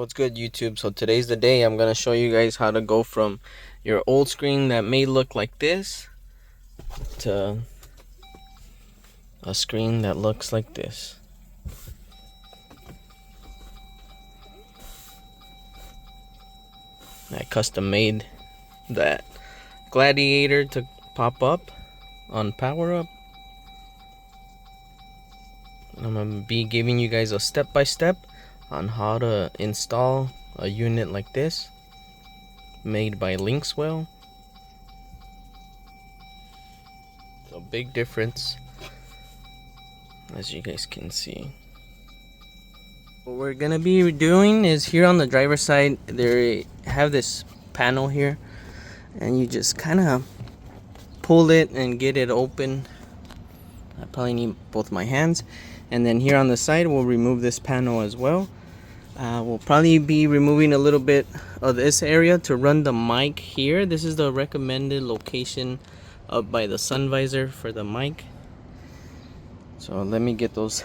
What's good, YouTube? So today's the day. I'm gonna show you guys how to go from your old screen that may look like this to a screen that looks like this. I custom made that Gladiator to pop up on power up. I'm gonna be giving you guys a step-by-step on how to install a unit like this made by Linkswell. So big difference, as you guys can see. What we're gonna be doing is here on the driver's side, they have this panel here, and you just kind of pull it and get it open. I probably need both my hands. And then here on the side, we'll remove this panel as well. We'll probably be removing a little bit of this area to run the mic here. This is the recommended location up by the sun visor for the mic. So let me get those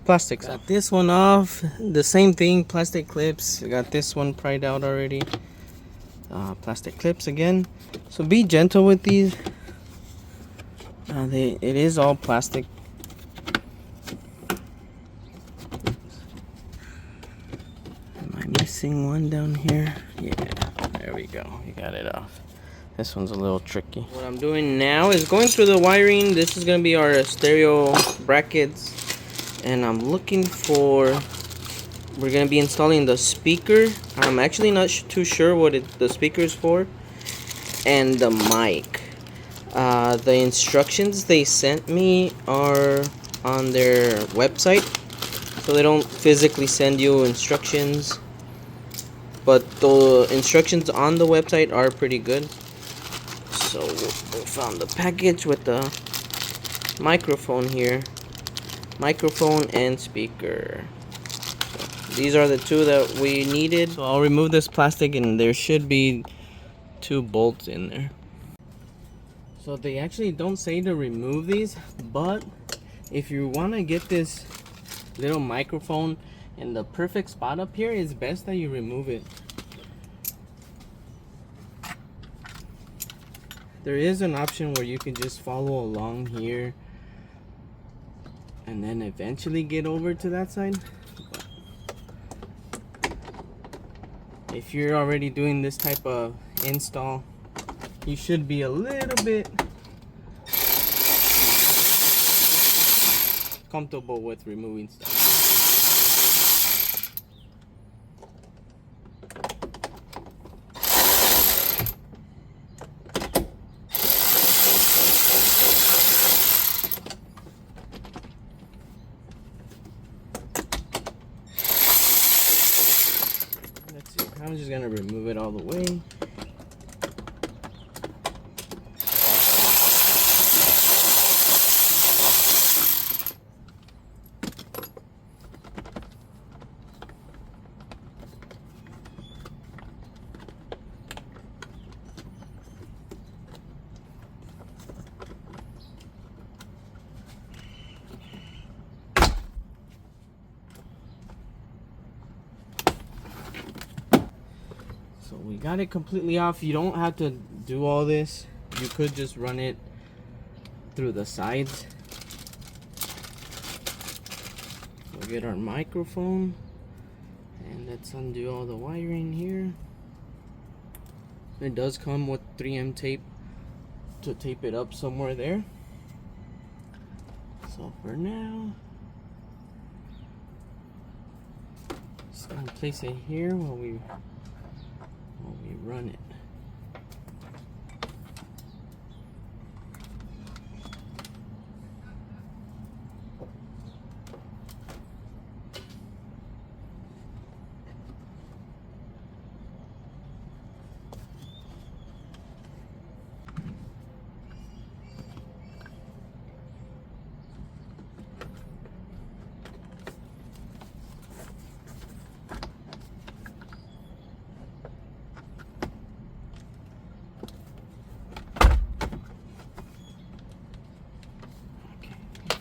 plastics. Got this one off. The same thing, plastic clips. I got this one pried out already. Plastic clips again. So be gentle with these. It is all plastic. Am I missing one down here? Yeah, there we go. We got it off. This one's a little tricky. What I'm doing now is going through the wiring. This is gonna be our stereo brackets, and I'm looking for. We're gonna be installing the speaker. I'm actually not too sure what the speaker is for, and the mic. The instructions they sent me are on their website, so they don't physically send you instructions, but the instructions on the website are pretty good. So we found the package with the microphone here, microphone and speaker. So these are the two that we needed. So I'll remove this plastic, and there should be 2 bolts in there. So they actually don't say to remove these, but if you want to get this little microphone in the perfect spot up here, it's best that you remove it. There is an option where you can just follow along here and then eventually get over to that side. But if you're already doing this type of install, you should be a little bit comfortable with removing stuff. Let's see, I'm just gonna remove it all the way. So we got it completely off. You don't have to do all this. You could just run it through the sides. We'll get our microphone, and let's undo all the wiring here. It does come with 3M tape to tape it up somewhere there. So for now, just gonna place it here while we run it.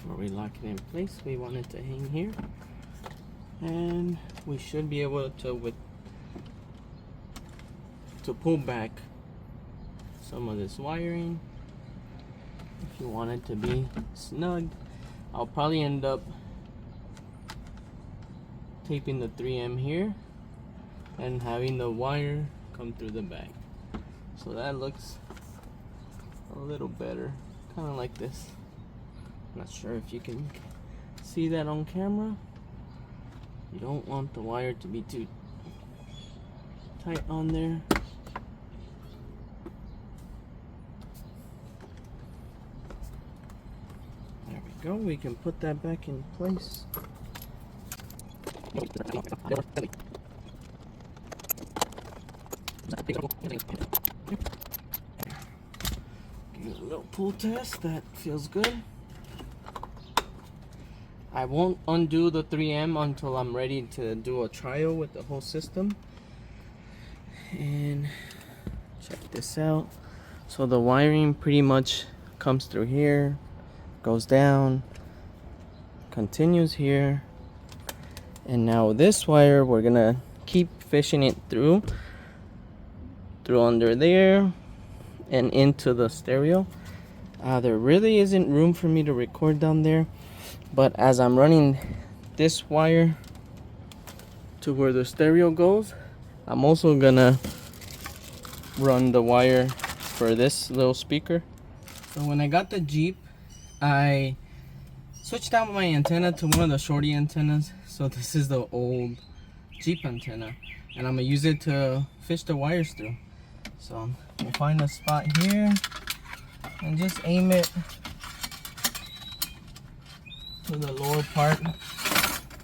Before we lock it in place, we want it to hang here. And we should be able to pull back some of this wiring if you want it to be snug. I'll probably end up taping the 3M here and having the wire come through the back, so that looks a little better, kind of like this. Not sure if you can see that on camera. You don't want the wire to be too tight on there. There we go. We can put that back in place. Give it a little pull test. That feels good. I won't undo the 3M until I'm ready to do a trial with the whole system. And check this out. So the wiring pretty much comes through here, goes down, continues here, and now this wire we're gonna keep fishing it through under there and into the stereo. There really isn't room for me to record down there, but as I'm running this wire to where the stereo goes, I'm also gonna run the wire for this little speaker. So when I got the Jeep, I switched out my antenna to one of the shorty antennas. So this is the old Jeep antenna, and I'm gonna use it to fish the wires through. So we'll find a spot here and just aim it to the lower part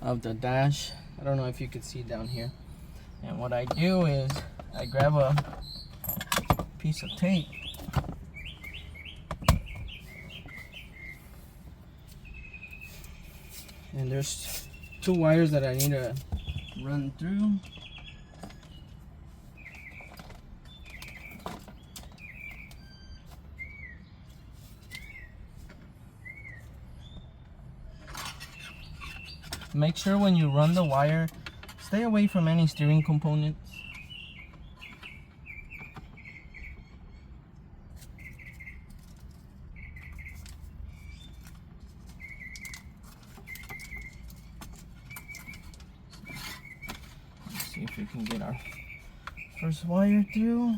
of the dash. I don't know if you can see down here. And what I do is I grab a piece of tape and there's two wires that I need to run through. Make sure when you run the wire, stay away from any steering components. Let's see if we can get our first wire through.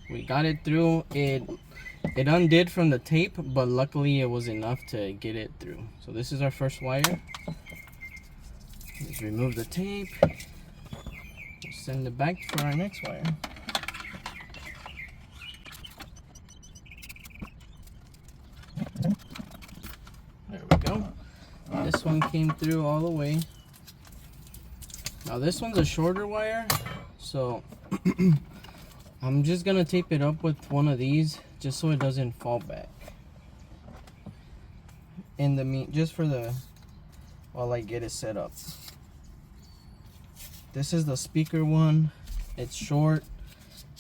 We got it through. It undid from the tape, but luckily it was enough to get it through. So this is our first wire. Let's remove the tape. We'll send it back for our next wire. There we go. This one came through all the way. Now this one's a shorter wire, so I'm just gonna tape it up with one of these just so it doesn't fall back. In the just for the while I get it set up. This is the speaker one. It's short,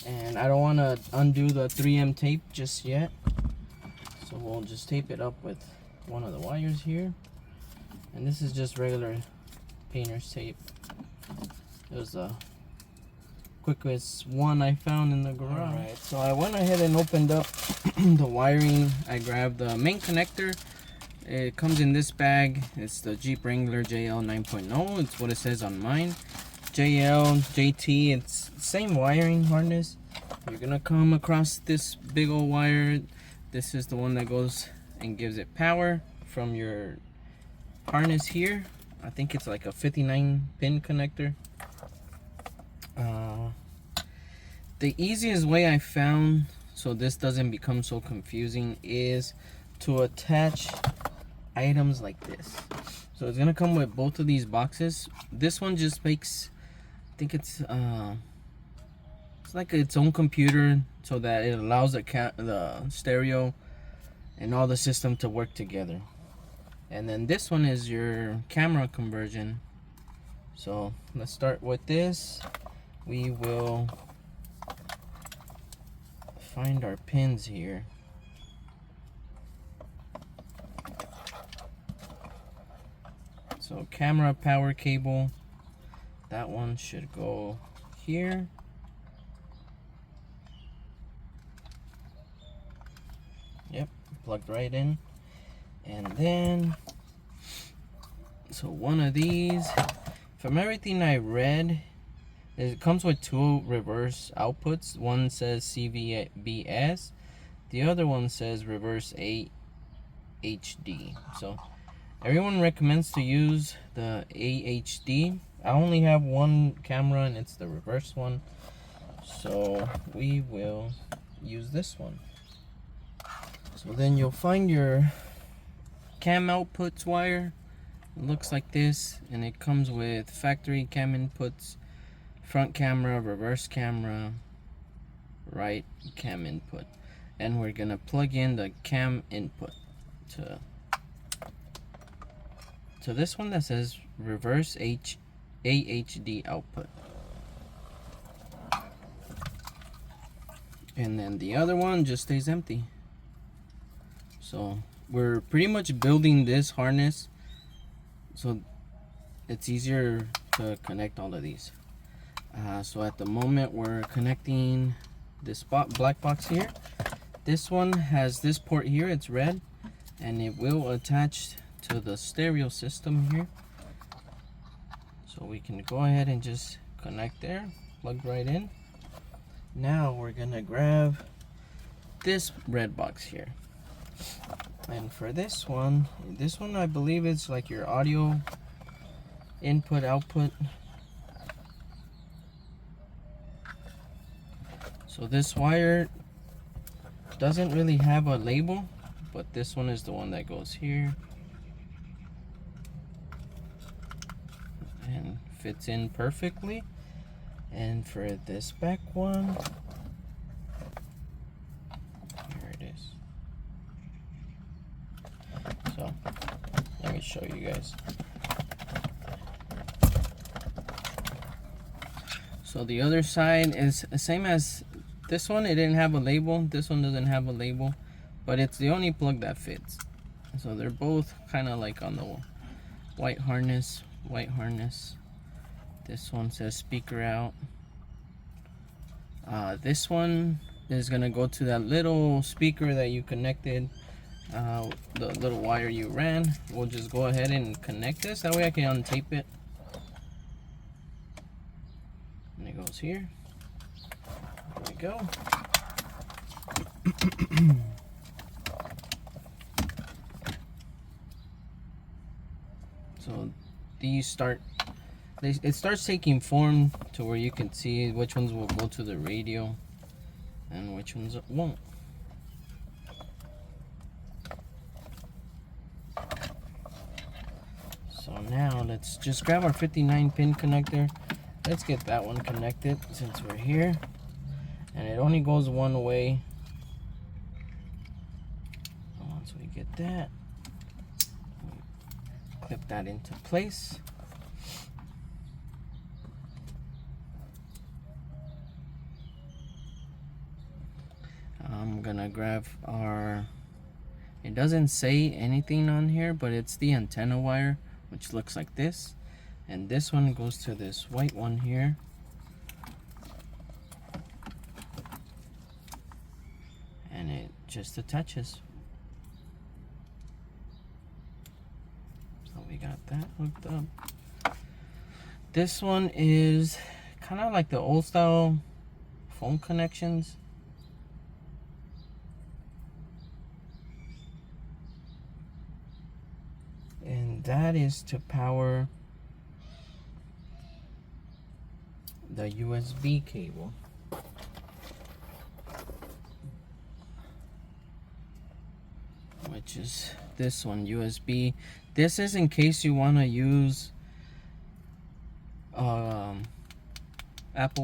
and I don't want to undo the 3M tape just yet. So we'll just tape it up with one of the wires here. And this is just regular painter's tape. It was the quickest one I found in the garage. Alright, so I went ahead and opened up the wiring. I grabbed the main connector. It comes in this bag. It's the Jeep Wrangler JL 9.0. It's what it says on mine. JL, JT, it's same wiring harness. You're gonna come across this big old wire. This is the one that goes and gives it power from your harness here. I think it's like a 59 pin connector. The easiest way I found, so this doesn't become so confusing, is to attach items like this. So it's gonna come with both of these boxes. This one just makes, I think it's like its own computer, so that it allows the stereo and all the system to work together. And then this one is your camera conversion. So let's start with this. We will find our pins here. So camera power cable, that one should go here. Yep, plugged right in. And then, so one of these, from everything I read, it comes with two reverse outputs. One says CVBS, the other one says reverse AHD. So everyone recommends to use the AHD. I only have one camera and it's the reverse one, so we will use this one. So then you'll find your cam outputs wire. It looks like this, and it comes with factory cam inputs, front camera, reverse camera, right cam input, and we're gonna plug in the cam input to this one that says reverse AHD output. And then the other one just stays empty. So we're pretty much building this harness so it's easier to connect all of these. So at the moment we're connecting this black box here. This one has this port here, it's red, and it will attach to the stereo system here. So we can go ahead and just connect there, plug right in. Now we're gonna grab this red box here. And for this one I believe it's like your audio input output. So this wire doesn't really have a label, but this one is the one that goes here and fits in perfectly. And for this back one, here it is. So let me show you guys. So the other side is the same as this one. It didn't have a label. This one doesn't have a label, but it's the only plug that fits. So they're both kind of like on the white harness. This one says speaker out. This one is gonna go to that little speaker that you connected, the little wire you ran. We'll just go ahead and connect this. That way I can untape it. And it goes here. There we go. So these it starts taking form to where you can see which ones will go to the radio and which ones won't. So now let's just grab our 59 pin connector. Let's get that one connected since we're here, and it only goes one way. Once we get that, clip that into place. I'm gonna grab our, it doesn't say anything on here, but it's the antenna wire, which looks like this, and this one goes to this white one here. And it just attaches. So we got that hooked up. This one is kind of like the old style phone connections. And that is to power the USB cable. Which is this one, USB. This is in case you want to use Apple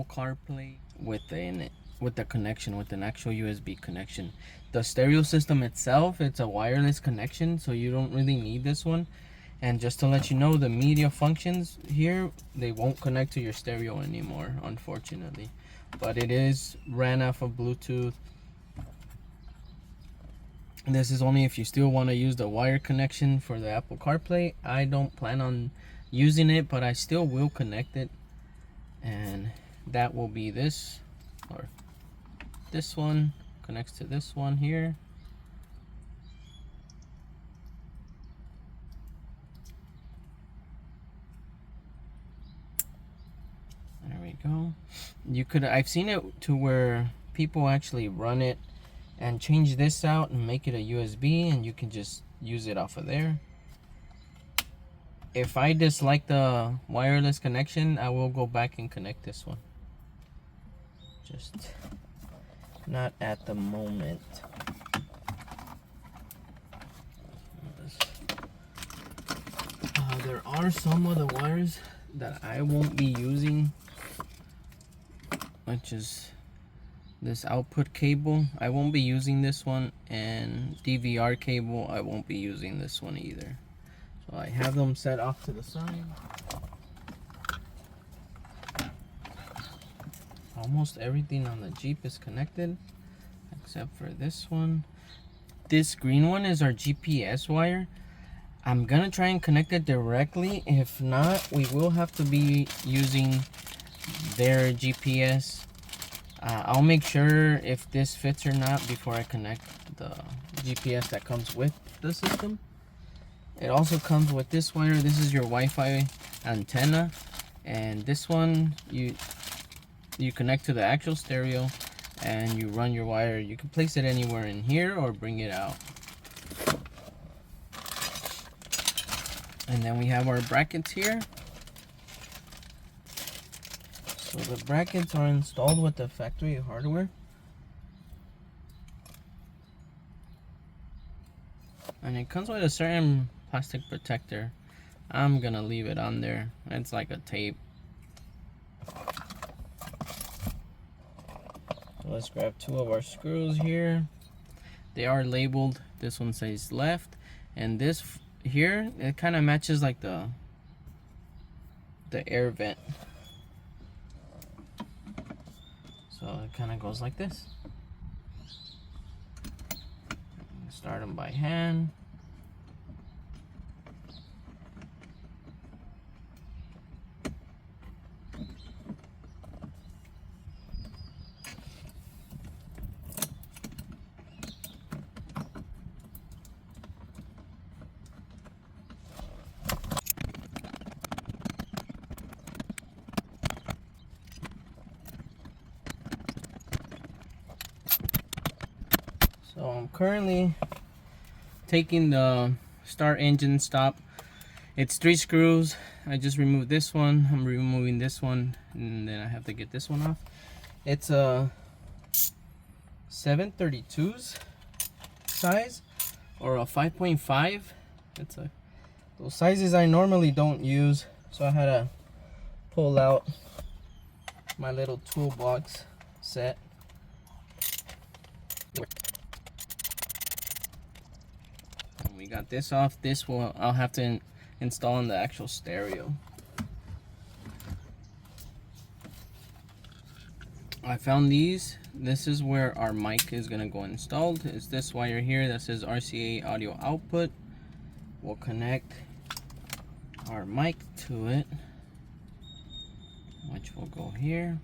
CarPlay with it in it. with the connection, with an actual USB connection. The stereo system itself, it's a wireless connection, so you don't really need this one. And just to let you know, the media functions here, they won't connect to your stereo anymore, unfortunately. But it is ran off of Bluetooth. This is only if you still want to use the wire connection for the Apple CarPlay. I don't plan on using it, but I still will connect it. And that will be this, or this one connects to this one here. There we go. You could, I've seen it to where people actually run it and change this out and make it a USB, and you can just use it off of there. If I dislike the wireless connection, I will go back and connect this one. Just not at the moment. There are some of the wires that I won't be using, which is this output cable. I won't be using this one, and DVR cable, I won't be using this one either. So I have them set off to the side. Almost everything on the Jeep is connected except for this one. This green one is our GPS wire. I'm gonna try and connect it directly. If not, we will have to be using their GPS. I'll make sure if this fits or not before I connect the GPS that comes with the system. It also comes with this wire. This is your Wi-Fi antenna, and this one you connect to the actual stereo and you run your wire. You can place it anywhere in here or bring it out. And then we have our brackets here. So the brackets are installed with the factory hardware. And it comes with a certain plastic protector. I'm gonna leave it on there. It's like a tape. So let's grab two of our screws here. They are labeled. This one says left, and this here, it kind of matches like the air vent. So it kind of goes like this. Start them by hand. So I'm currently taking the start engine stop. It's 3 screws. I just removed this one. I'm removing this one, and then I have to get this one off. It's a 732's size or a 5.5. It's a those sizes I normally don't use, so I had to pull out my little toolbox set. We got this off. This will I'll have to install in the actual stereo. I found these. This is where our mic is gonna go installed. It's this wire here that says RCA audio output. We'll connect our mic to it, which will go here,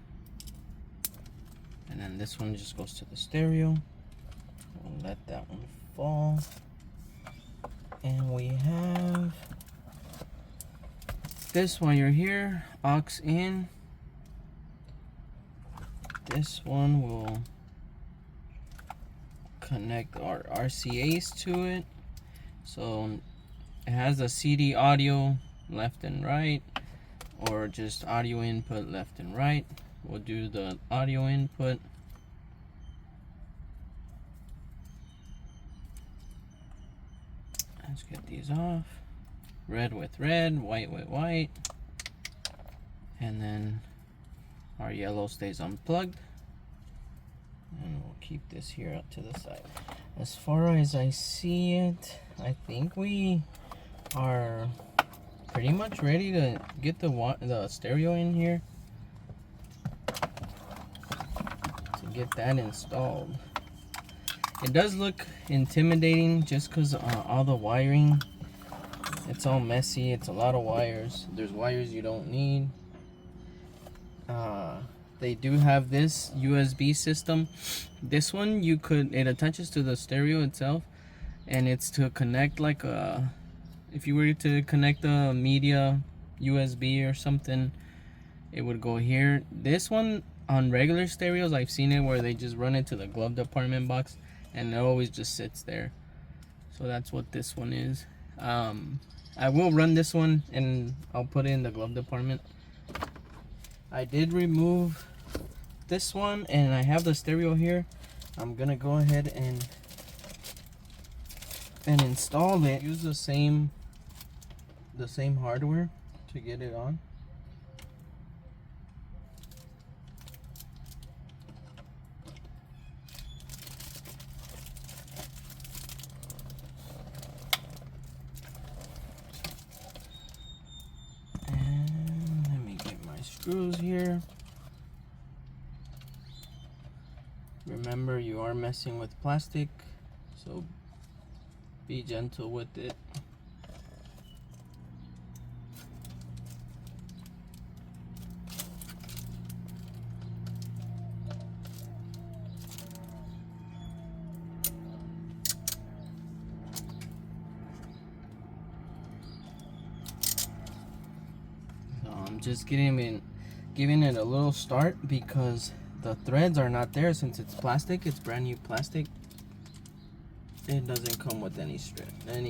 and then this one just goes to the stereo. We'll let that one fall. And we have this wire here, aux in. This one will connect our RCAs to it. So it has a CD audio left and right, or just audio input left and right. We'll do the audio input. Let's get these off. Red with red, white with white. And then our yellow stays unplugged. And we'll keep this here up to the side. As far as I see it, I think we are pretty much ready to get the stereo in here to get that installed. It does look intimidating just because all the wiring, it's all messy. It's a lot of wires. There's wires you don't need. They do have this USB system. This one it attaches to the stereo itself, and it's to connect like if you were to connect a media USB or something, it would go here. This one on regular stereos, I've seen it where they just run it to the glove department box, and it always just sits there. So that's what this one is. I will run this one and I'll put it in the glove department. I did remove this one and I have the stereo here. I'm gonna go ahead and install it. Use the same hardware to get it on. And let me get my screws here. Remember, you are messing with plastic, so be gentle with it. So I'm just giving it a little start because the threads are not there since it's plastic. It's brand new plastic. It doesn't come with any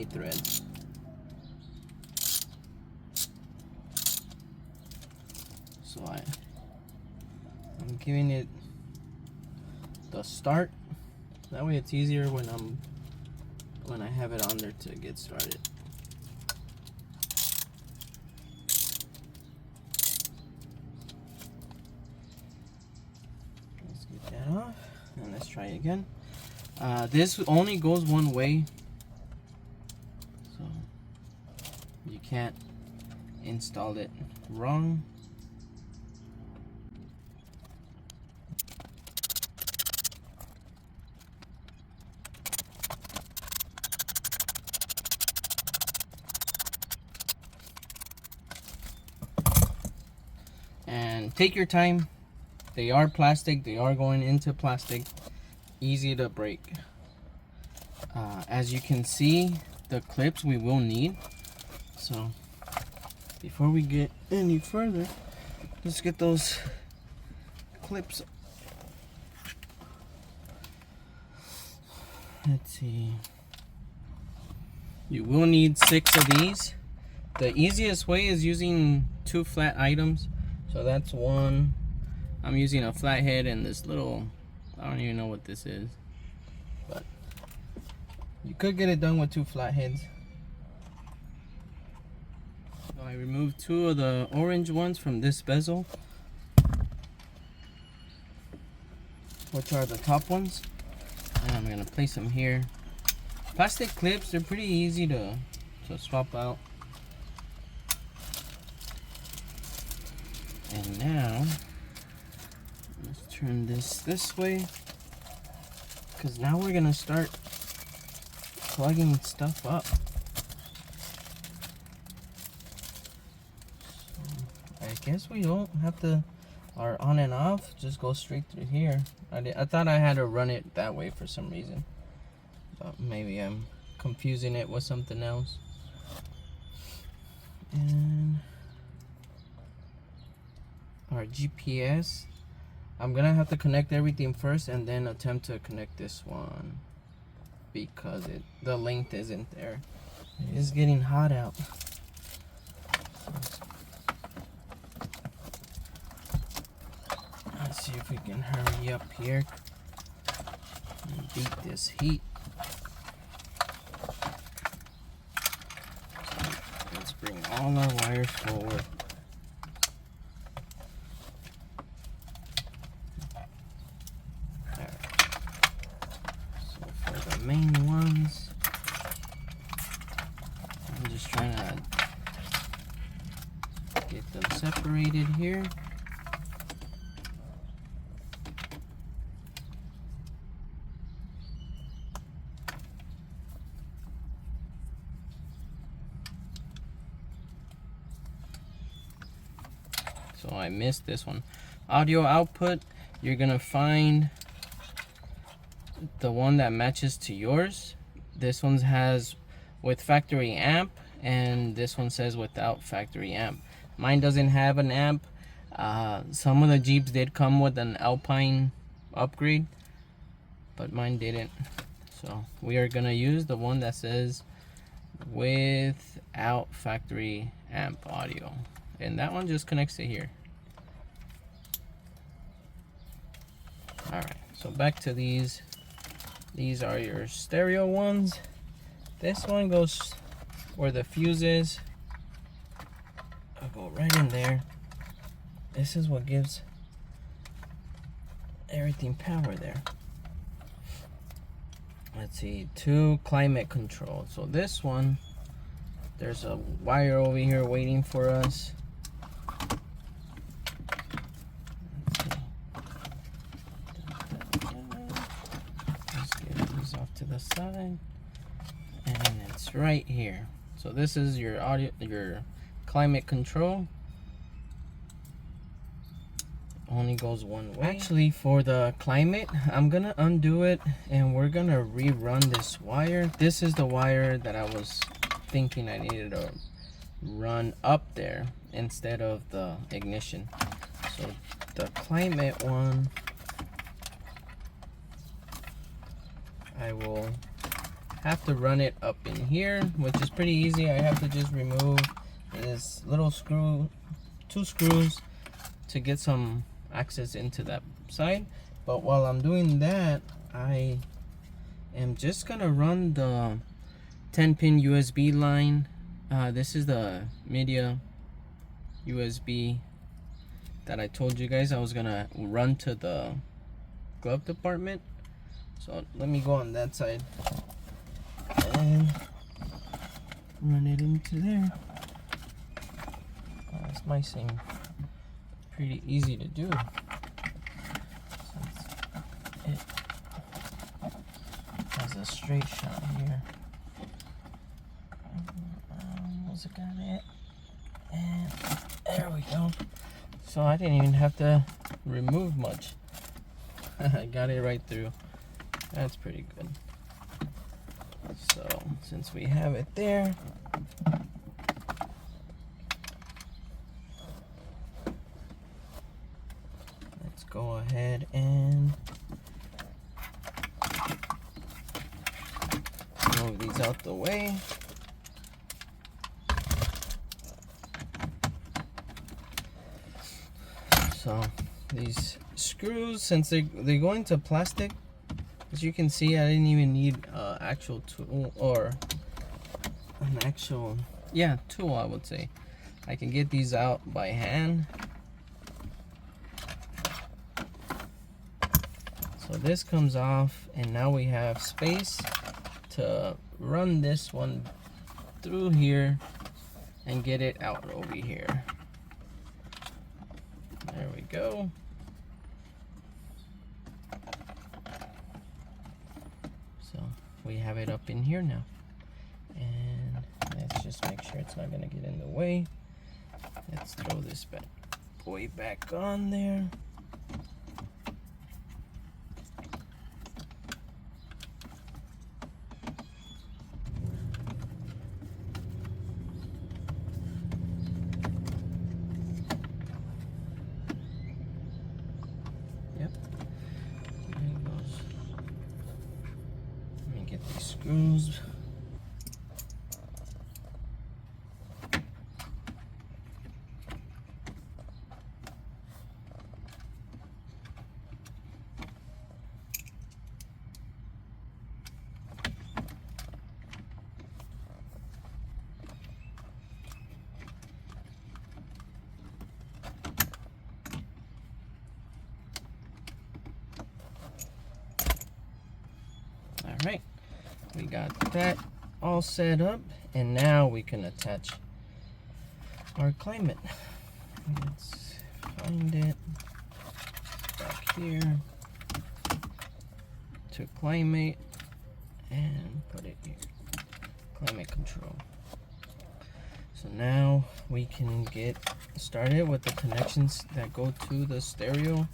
threads. So I'm giving it the start. That way it's easier when I have it on there to get started. Off, and let's try it again. This only goes one way, so you can't install it wrong. And take your time. They are plastic. They are going into plastic. Easy to break. As you can see, the clips we will need. So before we get any further, let's get those clips. Let's see. You will need 6 of these. The easiest way is using 2 flat items. So that's one. I'm using a flathead and this little, I don't even know what this is, but you could get it done with 2 flatheads. So I removed 2 of the orange ones from this bezel, which are the top ones, and I'm gonna place them here. Plastic clips, they're pretty easy to swap out. And now let's turn this way, because now we're gonna start plugging stuff up. So I guess we don't have to, our on and off just go straight through here. I thought I had to run it that way for some reason, but maybe I'm confusing it with something else. And our GPS, I'm gonna have to connect everything first and then attempt to connect this one because the length isn't there. It is getting hot out. Let's see if we can hurry up here and beat this heat. Let's bring all our wires forward. main ones. I'm just trying to get them separated here. So I missed this one. Audio output, you're gonna find the one that matches to yours. This one has with factory amp, and this one says without factory amp. Mine doesn't have an amp. Some of the Jeeps did come with an Alpine upgrade, but mine didn't. So we are gonna use the one that says without factory amp audio, and that one just connects to here. All right, so back to these. These are your stereo ones. This one goes where the fuse is. I'll go right in there. This is what gives everything power there. Let's see, 2 climate control. So this one, there's a wire over here waiting for us. To the side, and it's right here. So this is your audio, your climate control. Only goes one way. Actually, for the climate, I'm gonna undo it and we're gonna rerun this wire. This is the wire that I was thinking I needed to run up there instead of the ignition. So the climate one, I will have to run it up in here, which is pretty easy. I have to just remove this little screw, 2 screws to get some access into that side. But while I'm doing that, I am just gonna run the 10-pin USB line. This is the media USB that I told you guys I was gonna run to the glove department. So let me go on that side and run it into there. This might seem pretty easy to do, since it has a straight shot here. Almost got it, and there we go. So I didn't even have to remove much. I got it right through. That's pretty good. So since we have it there, let's go ahead and move these out the way. So these screws, since they go into plastic, as you can see, I didn't even need actual tool, or an actual, yeah, tool, I would say. I can get these out by hand. So this comes off, and now we have space to run this one through here and get it out over here. There we go. We have it up in here now, and let's just make sure it's not gonna get in the way. Let's throw this boy back on there. Yep. There it goes. Let me get these screws. All right, we got that all set up, and now we can attach our climate. Let's find it back here to climate and put it here, climate control. So now we can get started with the connections that go to the stereo.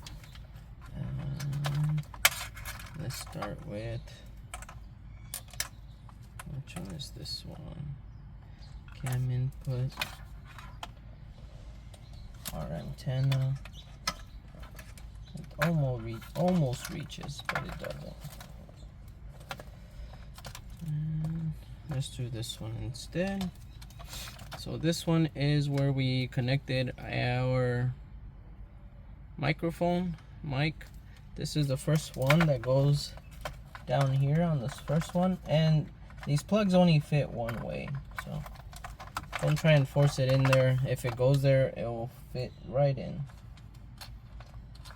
Let's start with, which one is this one? Cam input, our antenna. It almost reaches, but it doesn't. And let's do this one instead. So this one is where we connected our microphone mic. This is the first one that goes down here on this first one, and these plugs only fit one way, so don't try and force it in there. If it goes there, it will fit right in.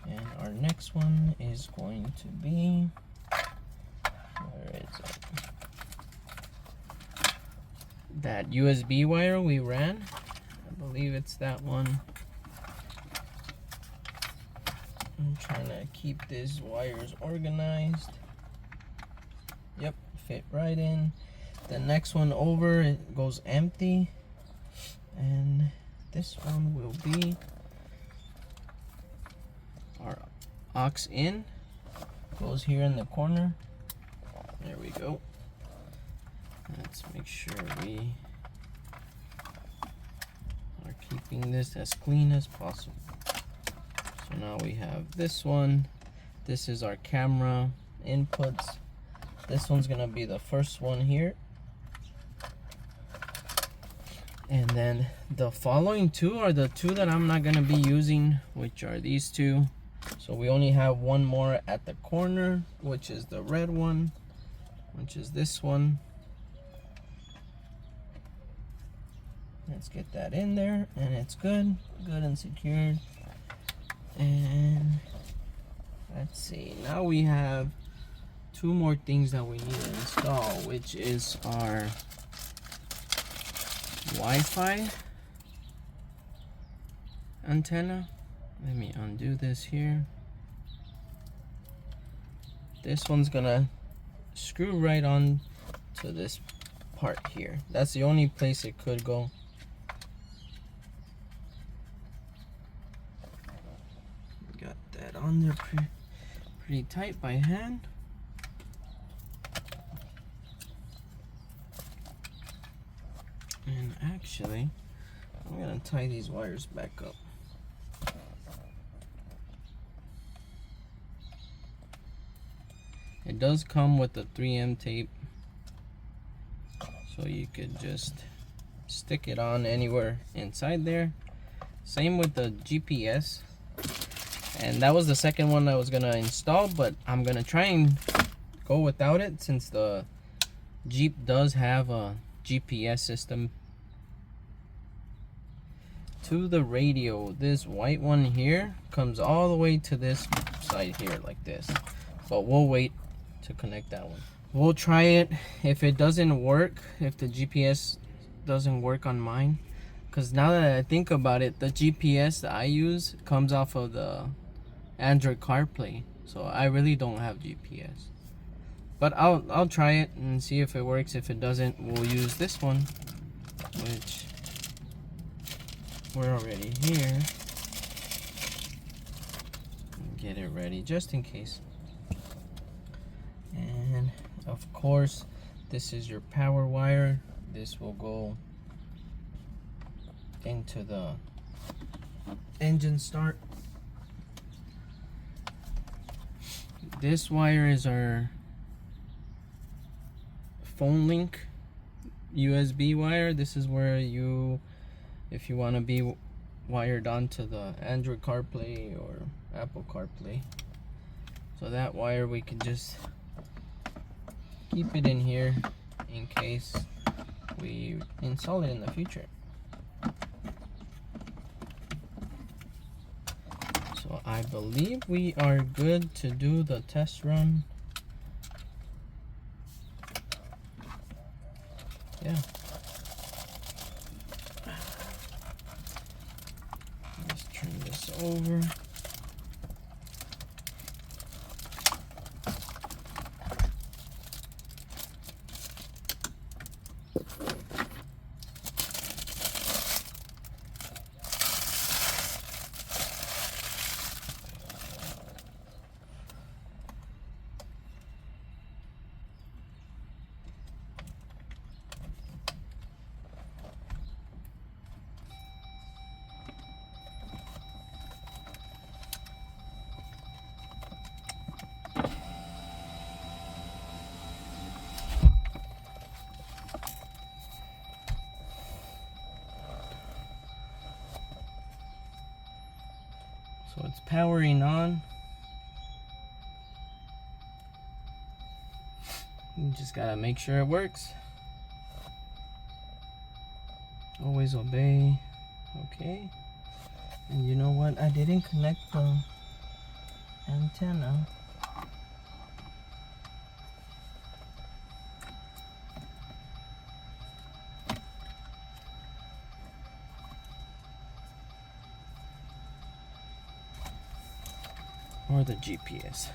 And our next one is going to be, where is it? That USB wire we ran. I believe it's that one. I'm trying to keep these wires organized. Yep, fit right in. The next one over, it goes empty. And this one will be our aux in. Goes here in the corner. There we go. Let's make sure we are keeping this as clean as possible. So now we have this one. This is our camera inputs. This one's gonna be the first one here. And then the following two are the two that I'm not gonna be using, which are these two. So we only have one more at the corner, which is the red one, which is this one. Let's get that in there, and it's good and secured. And let's see, now we have two more things that we need to install, which is our Wi-Fi antenna. Let me undo this here. This one's gonna screw right on to this part here. That's the only place it could go. Got that on there pretty tight by hand. And actually, I'm gonna tie these wires back up. It does come with a 3M tape, so you could just stick it on anywhere inside there. Same with the GPS. And that was the second one I was gonna install, but I'm gonna try and go without it since the Jeep does have a GPS system to the radio. This white one here comes all the way to this side here like this, but we'll wait to connect that one. We'll try it. If it doesn't work, if the GPS doesn't work on mine, because now that I think about it, the GPS that I use comes off of the Android CarPlay, so I really don't have GPS. But I'll try it and see if it works. If it doesn't, we'll use this one, which we're already here. Get it ready just in case. And of course, this is your power wire. This will go into the engine start. This wire is our phone link USB wire. This is where you, if you want to be wired onto the Android CarPlay or Apple CarPlay. So that wire, we can just keep it in here in case we install it in the future. So I believe we are good to do the test run. yeah. Let's turn this over. So it's powering on. You just gotta make sure it works. Always obey. Okay. And you know what? I didn't connect the antenna. Or the GPS.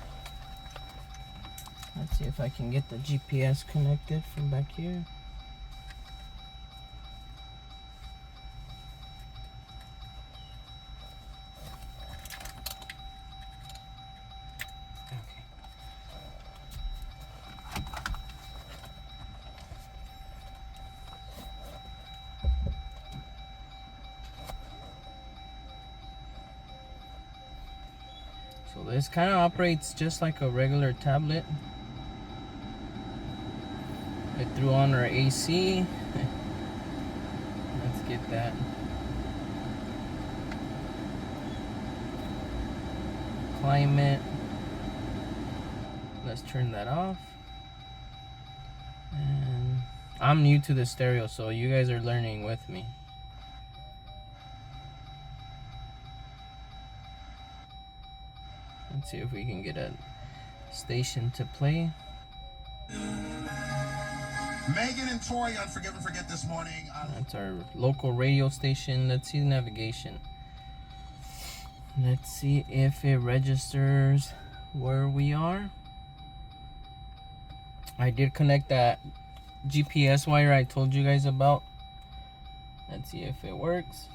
Let's see if I can get the GPS connected from back here. Okay. So this kind of operates just like a regular tablet. I threw on our AC. Let's get that. Climate. Let's turn that off. And I'm new to the stereo, so you guys are learning with me. Let's see if we can get a station to play. Megan and Tori, Unforgive and Forget this morning. That's our local radio station. Let's see the navigation. Let's see if it registers where we are. I did connect that GPS wire I told you guys about. Let's see if it works.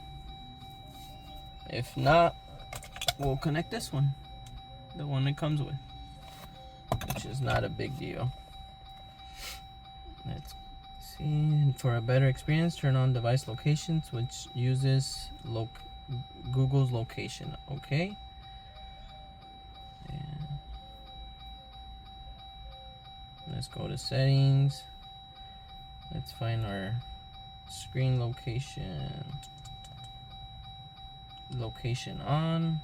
If not, we'll connect this one. The one it comes with. Which is not a big deal. Let's see. For a better experience, turn on device locations, which uses Google's location. Okay. And let's go to settings. Let's find our screen location. Location on.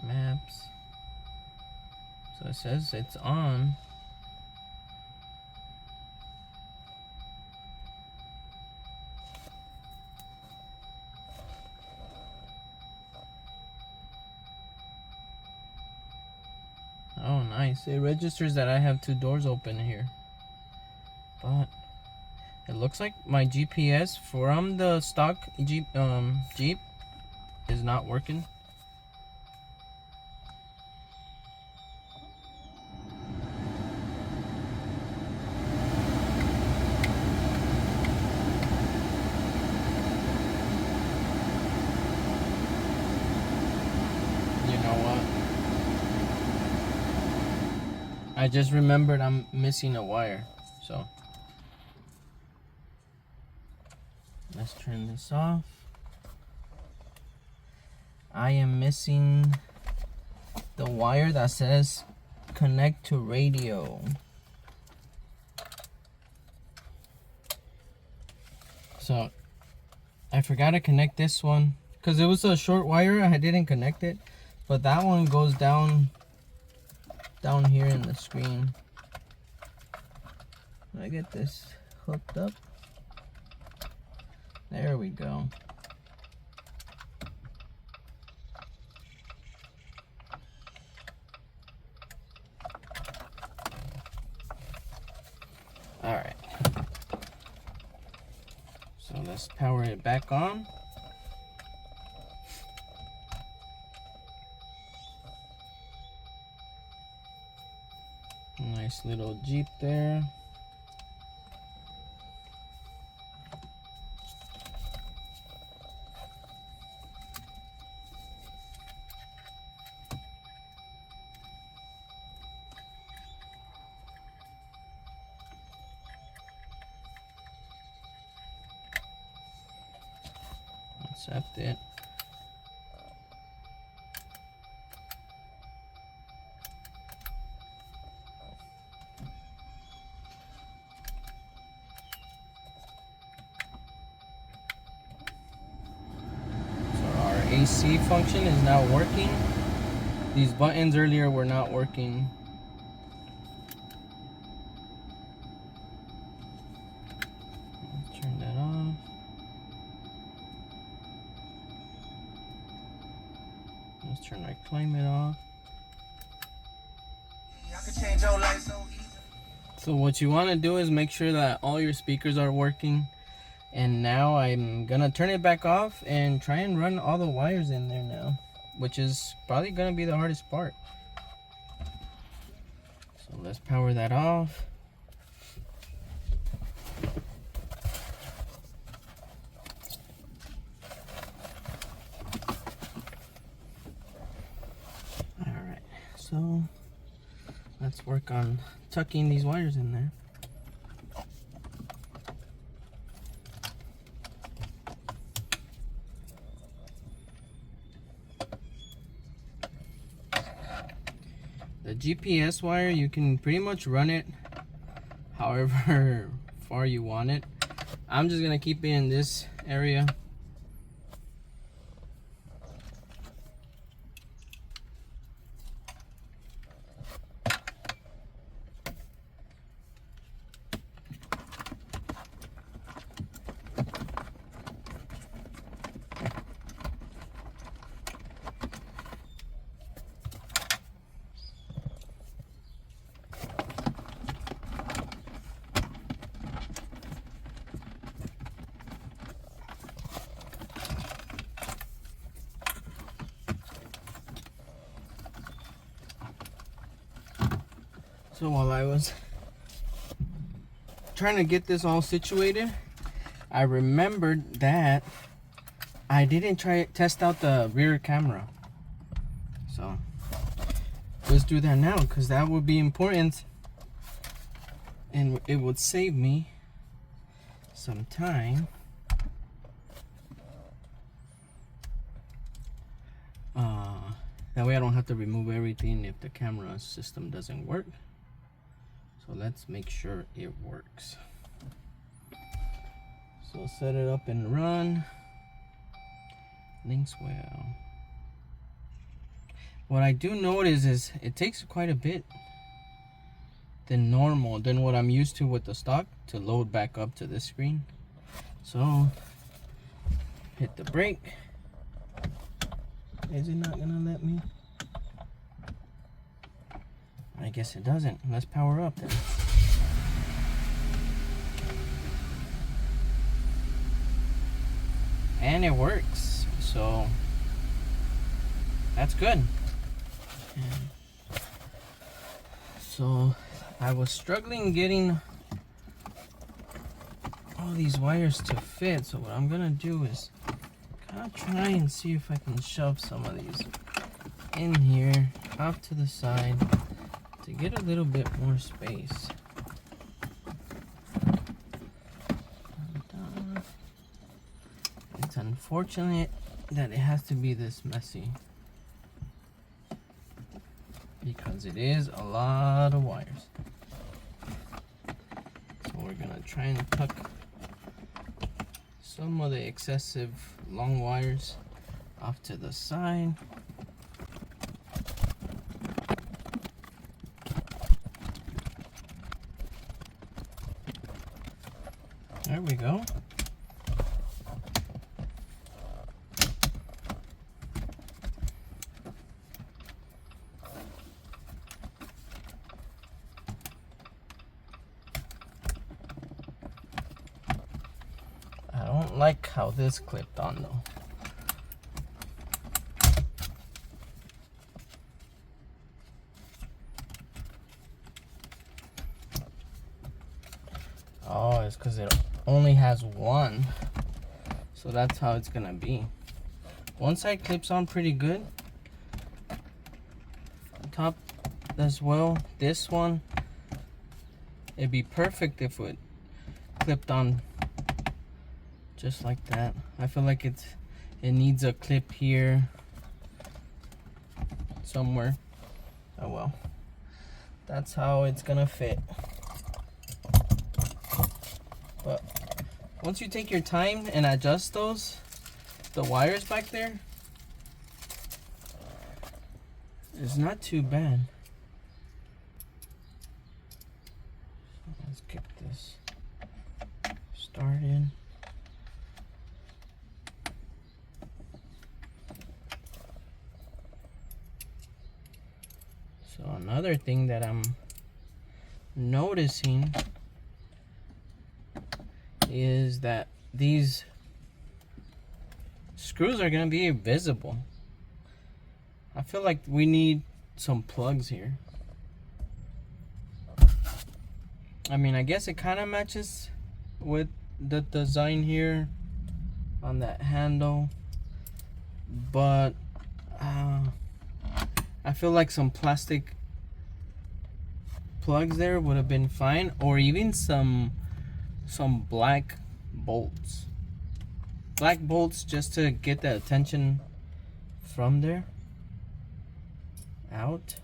Maps. So it says it's on. Oh, nice. It registers that I have 2 doors open here. But it looks like my GPS from the stock Jeep is not working. I just remembered I'm missing a wire, so let's turn this off. I am missing the wire that says connect to radio. So I forgot to connect this one because it was a short wire. I didn't connect it, but that one goes down here in the screen. I get this hooked up. There we go. Alright. So let's power it back on. Nice little Jeep there. Accept it. AC function is now working. These buttons earlier were not working. Let's turn that off. Let's turn our climate off. So what you want to do is make sure that all your speakers are working. And now I'm gonna turn it back off and try and run all the wires in there now, which is probably gonna be the hardest part. So let's power that off. Alright, so let's work on tucking these wires in there. The GPS wire, you can pretty much run it however far you want it. I'm just gonna keep it in this area. So while I was trying to get this all situated, I remembered that I didn't test out the rear camera. So let's do that now, because that would be important and it would save me some time. That way I don't have to remove everything if the camera system doesn't work. So let's make sure it works. So set it up and run. Linkswell. What I do notice is it takes quite a bit than what I'm used to with the stock to load back up to this screen. So hit the brake. Is it not gonna let me? I guess it doesn't. Let's power up then. And it works. So that's good. So I was struggling getting all these wires to fit. So what I'm gonna do is kind of try and see if I can shove some of these in here off to the side to get a little bit more space. It's unfortunate that it has to be this messy, because it is a lot of wires. So we're gonna try and tuck some of the excessive long wires off to the side. There we go. don't like how this clipped on though. Oh, it's because it only has one. So that's how it's gonna be. One side clips on pretty good. On top as well. This one, it'd be perfect if it clipped on just like that. I feel like it needs a clip here somewhere. Oh well. That's how it's gonna fit. But once you take your time and adjust the wires back there, it's not too bad. Let's get this started. So another thing that I'm noticing is that these screws are going to be visible. I feel like we need some plugs here. I mean, I guess it kind of matches with the design here on that handle, but I feel like some plastic plugs there would have been fine, or even some black bolts. Black bolts just to get the attention from there out.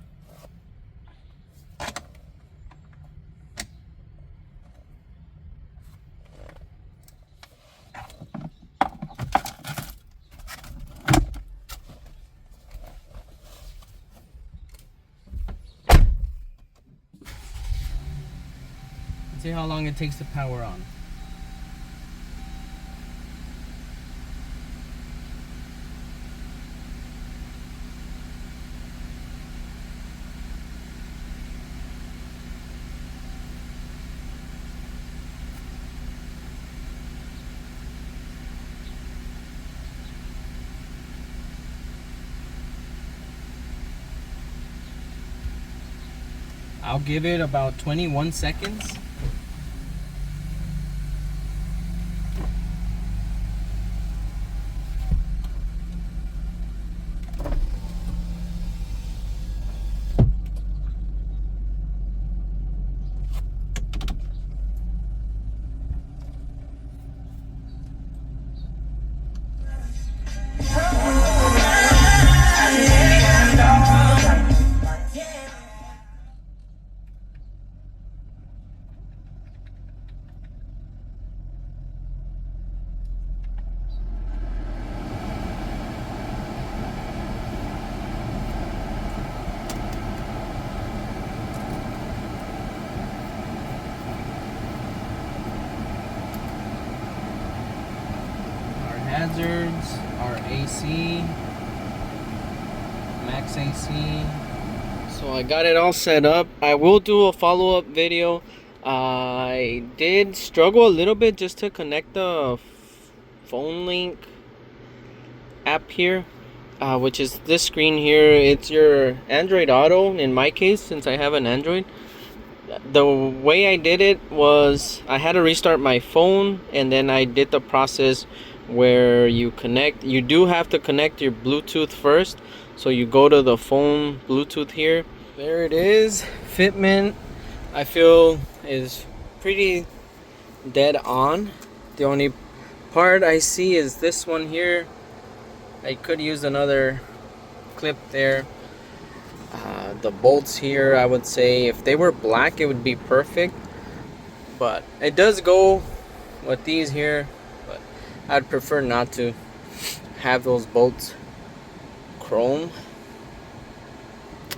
See how long it takes to power on. I'll give it about 21 seconds. Hazards, our AC, max AC. So I got it all set up. I will do a follow-up video. I did struggle a little bit just to connect the phone link app here, which is this screen here. It's your Android Auto in my case, since I have an Android. The way I did it was I had to restart my phone, and then I did the process where you do have to connect your Bluetooth first. So you go to the phone Bluetooth here. There it is. Fitment, I feel, is pretty dead on. The only part I see is this one here. I could use another clip there. The bolts here, I would say if they were black it would be perfect, but it does go with these here, but I'd prefer not to have those bolts chrome.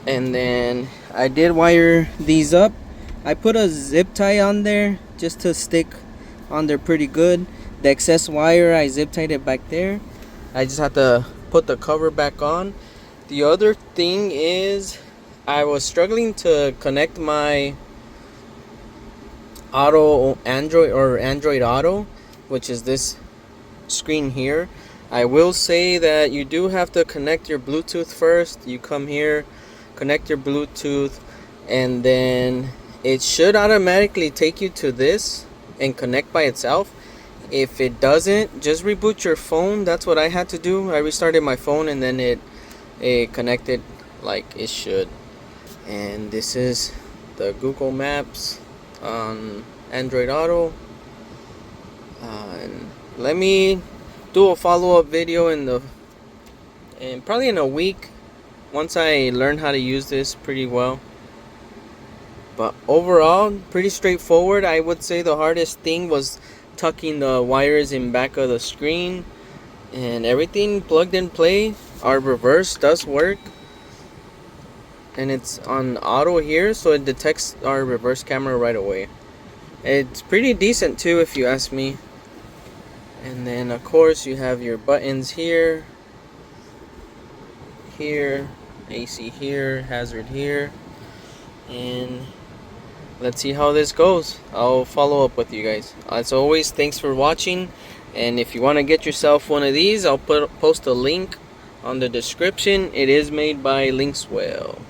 And then I did wire these up. I put a zip tie on there just to stick on there pretty good. The excess wire, I zip tied it back there. I just have to put the cover back on. The other thing is I was struggling to connect my Android Auto, which is this screen here. I will say that you do have to connect your Bluetooth first. You come here, connect your Bluetooth, and then it should automatically take you to this and connect by itself. If it doesn't, just reboot your phone. That's what I had to do. I restarted my phone and then it connected like it should. And this is the Google Maps on Android Auto. And let me do a follow-up video probably in a week once I learn how to use this pretty well. But overall, pretty straightforward. I would say the hardest thing was tucking the wires in back of the screen, and everything plugged and play. Our reverse does work, and it's on auto here, so it detects our reverse camera right away. It's pretty decent too, if you ask me. And then of course you have your buttons here, AC here, hazard here, and let's see how this goes. I'll follow up with you guys. As always, thanks for watching, and if you want to get yourself one of these, I'll post a link on the description. It is made by Linkswell.